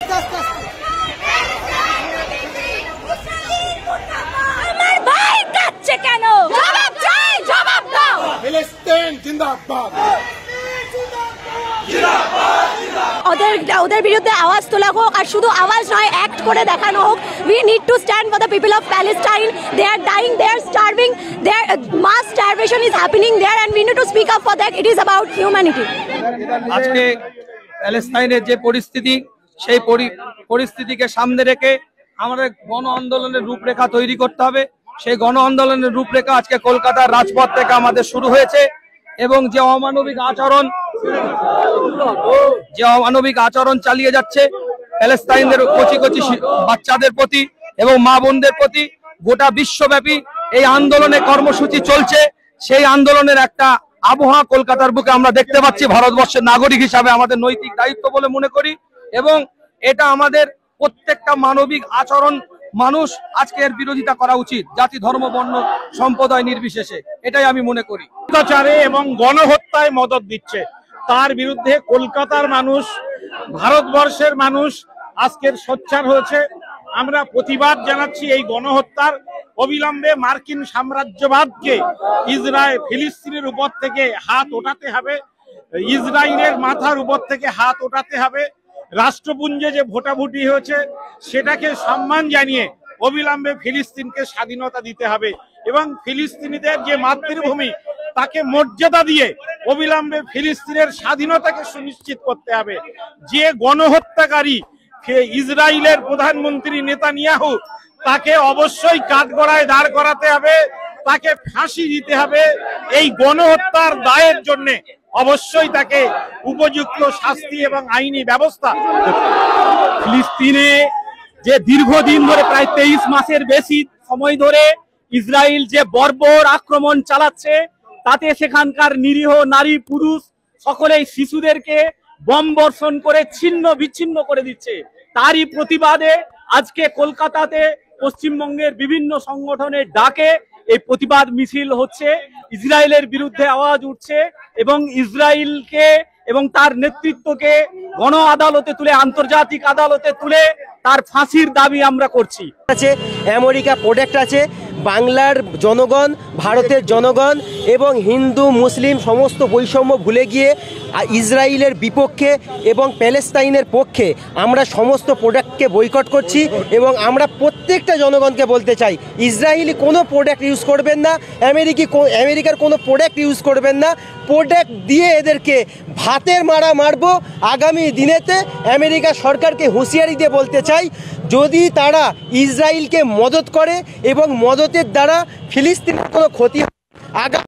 আমার ভাই কাচ্ছে কেন? জবাব চাই, জবাব দাও। ফিলিস্তিন জিন্দাবাদ। ওদের বিরুদ্ধে আওয়াজ তোলা হোক, আর শুধু আওয়াজ নয়, অ্যাক্ট করে দেখানো হোক। We need to stand for the people of Palestine. They are dying, they are starving, their mass starvation is happening there, and we need to speak up for that. It is about humanity. আজকে প্যালেস্তাইনের যে পরিস্থিতি, সেই পরিস্থিতিকে সামনে রেখে আমাদের গণ আন্দোলনের রূপরেখা তৈরি করতে হবে। সেই গণ আন্দোলনের রূপরেখা আজকে কলকাতার রাজপথ থেকে আমাদের শুরু হয়েছে, এবং যে অমানবিক আচরণ চালিয়ে যাচ্ছে প্যালেস্তাইনদের কচি কচি বাচ্চাদের প্রতি এবং মা বোনদের প্রতি, গোটা বিশ্বব্যাপী এই আন্দোলনে কর্মসূচি চলছে। সেই আন্দোলনের একটা আবহাওয়া কলকাতার বুকে আমরা দেখতে পাচ্ছি। ভারতবর্ষের নাগরিক হিসাবে আমাদের নৈতিক দায়িত্ব বলে মনে করি, এবং এটা আমাদের প্রত্যেকটা মানবিক আচরণ মানুষ আজকে এর বিরোধিতা করা উচিত, জাতি ধর্ম বর্ণ সম্প্রদায় নির্বিশেষে। এটাই আমি মনে করি। অত্যাচারে এবং গণহত্যায় মদত দিচ্ছে, তার বিরুদ্ধে কলকাতার মানুষ, ভারতবর্ষের মানুষ আজকের সোচ্চার হয়েছে। আমরা প্রতিবাদ জানাচ্ছি এই গণহত্যার। অবিলম্বে মার্কিন সাম্রাজ্যবাদকে ফিলিস্তিনের উপর থেকে হাত ওঠাতে হবে, ইসরায়েলের মাথার উপর থেকে হাত ওঠাতে হবে। রাষ্ট্রপুঞ্জে যে ভোটাভুটি হয়েছে সেটাকে সম্মান জানিয়ে অবিলম্বে ফিলিস্তিনকে স্বাধীনতা দিতে হবে, এবং ফিলিস্তিনিদের যে মাতৃভূমি তাকে মর্যাদা দিয়ে অবিলম্বে ফিলিস্তিনের স্বাধীনতাকে সুনিশ্চিত করতে হবে। যে গণহত্যাকারী ইসরায়েলের প্রধানমন্ত্রী নেতানিয়াহু, তাকে অবশ্যই কাঠগড়ায় দাঁড় করাতে হবে, তাকে ফাঁসি দিতে হবে। এই গণহত্যার দায়ের জন্য অবশ্যই তাকে উপযুক্ত শাস্তি এবং আইনি ব্যবস্থা। ফিলিস্তিনে যে দীর্ঘদিন ধরে প্রায় 23 মাসের বেশি সময় ধরে ইসরায়েল যে বর্বর আক্রমণ চালাচ্ছে, তাতে সেখানকার নিরীহ নারী পুরুষ সকলেই শিশুদেরকে বম বর্ষণ করে ছিন্ন বিচ্ছিন্ন করে দিচ্ছে। তারই প্রতিবাদে আজকে কলকাতাতে পশ্চিমবঙ্গের বিভিন্ন সংগঠনের ডাকে এই প্রতিবাদ মিছিল হচ্ছে। ইসরায়েলের বিরুদ্ধে আওয়াজ উঠছে, এবং ইসরায়েলকে এবং তার নেতৃত্বকে গণ আদালতে তুলে, আন্তর্জাতিক আদালতে তুলে তার ফাঁসির দাবি আমরা করছি। আমেরিকা প্রোডাক্ট আছে, বাংলার জনগণ, ভারতের জনগণ এবং হিন্দু মুসলিম সমস্ত বৈষম্য ভুলে গিয়ে ইসরায়েলের বিপক্ষে এবং প্যালেস্তাইনের পক্ষে আমরা সমস্ত প্রোডাক্টকে বয়কট করছি। এবং আমরা প্রত্যেকটা জনগণকে বলতে চাই, ইসরায়েলি কোনো প্রোডাক্ট ইউজ করবেন না, আমেরিকার কোনো প্রোডাক্ট ইউজ করবেন না। প্রোডাক্ট দিয়ে এদেরকে ভাতের মারা মারবো। আগামী দিনেতে আমেরিকা সরকারকে হুঁশিয়ারি দিয়ে বলতে চাই, যদি তারা ইসরায়েলকে মদত করে এবং মদতের দ্বারা ফিলিস্তিনের কোনো ক্ষতি